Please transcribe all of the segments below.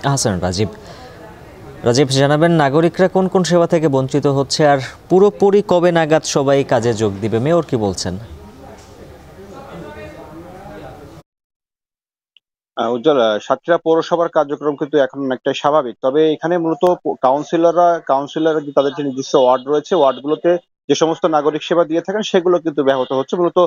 আহসান রাজীব। রাজীব, জানাবেন নাগরিকরা কোন কোন সেবা থেকে বঞ্চিত হচ্ছে আর পুরোপুরি কবে নাগাদ সবাই কাজে যোগ দিবে? মেয়র কি বলছেন? উজ্জ্বল, সাতক্ষীরা পৌরসভার কার্যক্রম কিন্তু এখন অনেকটাই স্বাভাবিক। তবে এখানে মূলত কাউন্সিলররা যে তাদের যে নির্দিষ্ট ওয়ার্ড রয়েছে, ওয়ার্ডগুলোতে যে সমস্ত নাগরিক সেবা দিয়ে থাকেন সেগুলো কিন্তু ব্যাহত হচ্ছে। মূলত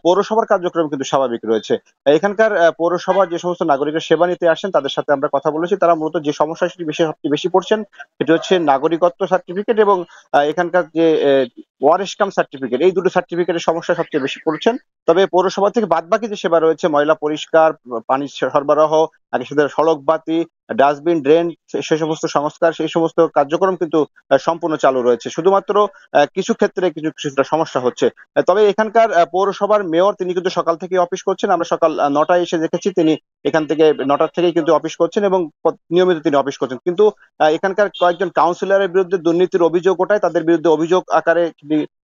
পৌরসভার কার্যক্রম কিন্তু স্বাভাবিক রয়েছে। এখানকার পৌরসভার যে সমস্ত নাগরিকের সেবা নিতে আসেন তাদের সাথে আমরা কথা বলেছি। তারা মূলত যে সমস্যা সেটি সবচেয়ে বেশি পড়ছেন সেটি হচ্ছে নাগরিকত্ব সার্টিফিকেট এবং এখানকার যে ওয়ারিশ কাম সার্টিফিকেট, এই দুটো সার্টিফিকেটের সমস্যা সবচেয়ে বেশি পড়ছেন। তবে পৌরসভা থেকে বাদবাকি যে সেবা রয়েছে, ময়লা পরিষ্কার, পানি সরবরাহ, একই সাথে সড়ক বাতি, ডাস্টবিন, ড্রেন, সে সমস্ত সংস্কার, সেই সমস্ত কার্যক্রম কিন্তু সম্পূর্ণ চালু রয়েছে। শুধুমাত্র কিছু ক্ষেত্রে কিছুটা সমস্যা হচ্ছে। তবে এখানকার পৌরসভার মেয়র তিনি কিন্তু সকাল থেকে অফিস করছেন। আমরা সকাল ৯টায় এসে দেখেছি তিনি এখান থেকে ৯টার থেকেই কিন্তু অফিস করছেন এবং নিয়মিত তিনি অফিস করছেন। কিন্তু এখানকার কয়েকজন কাউন্সিলরের বিরুদ্ধে দুর্নীতির অভিযোগ ওঠায় তাদের বিরুদ্ধে অভিযোগ আকারে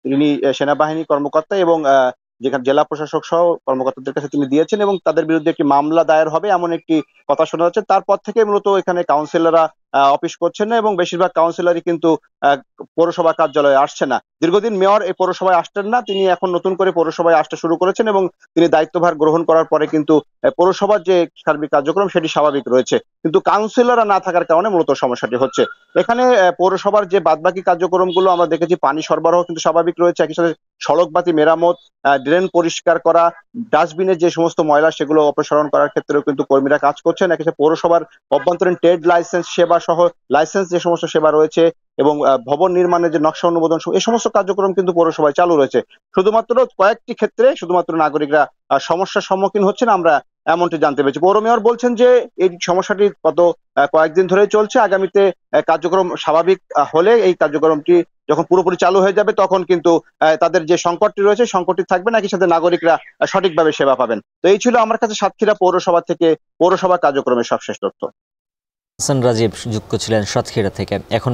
তিনি সেনাবাহিনী কর্মকর্তা এবং যেখানে জেলা প্রশাসক সহ কর্মকর্তাদের কাছে তিনি দিয়েছেন এবং তাদের বিরুদ্ধে একটি মামলা দায়ের হবে এমন একটি কথা শোনা যাচ্ছে। তারপর থেকে মূলত এখানে কাউন্সিলররা অফিস করছেন না এবং বেশিরভাগ কাউন্সিলরই কিন্তু পৌরসভা কার্যালয়ে আসছে না। দীর্ঘদিন মেয়র এই পৌরসভায় আসতেন না, তিনি এখন নতুন করে পৌরসভায় আসতে শুরু করেছেন এবং তিনি দায়িত্বভার গ্রহণ করার পরে কিন্তু পৌরসভার যে সার্বিক কার্যক্রম সেটি স্বাভাবিক রয়েছে। কিন্তু কাউন্সিলররা না থাকার কারণে মূলত সমস্যাটি হচ্ছে। এখানে পৌরসভার যে বাদবাকি কার্যক্রমগুলো আমরা দেখেছি, পানি সরবরাহ কিন্তু স্বাভাবিক রয়েছে, একই সাথে সড়ক বাতি মেরামত, ড্রেন পরিষ্কার করা, ডাস্টবিনের যে সমস্ত ময়লা সেগুলো অপসারণ করার ক্ষেত্রেও কিন্তু কর্মীরা কাজ করছেন। একই সাথে পৌরসভার অভ্যন্তরীণ ট্রেড লাইসেন্স সেবা সহ লাইসেন্স যে সমস্ত সেবা রয়েছে এবং ভবন নির্মাণের যে নকশা অনুমোদন এই সমস্ত কার্যক্রম কিন্তু পৌরসভায় চালু রয়েছে। শুধুমাত্র কয়েকটি ক্ষেত্রে শুধুমাত্র নাগরিকরা সমস্যার সম্মুখীন হচ্ছেন, আমরা এমনটি জানতে পেরেছি। পৌর মেয়র বলছেন যে এই সমস্যাটি গত কয়েকদিন ধরেই চলছে। আগামীতে কার্যক্রম স্বাভাবিক হলে এই কার্যক্রমটি যখন পুরোপুরি চালু হয়ে যাবে তখন কিন্তু তাদের যে সংকটটি রয়েছে সংকটটি থাকবে না, একই সাথে নাগরিকরা সঠিকভাবে সেবা পাবেন। তো এই ছিল আমার কাছে সাতক্ষীরা পৌরসভা থেকে পৌরসভা কার্যক্রমের সবশেষ তথ্য। আহসান রাজীব যুক্ত ছিলেন সাতক্ষীরা থেকে। এখন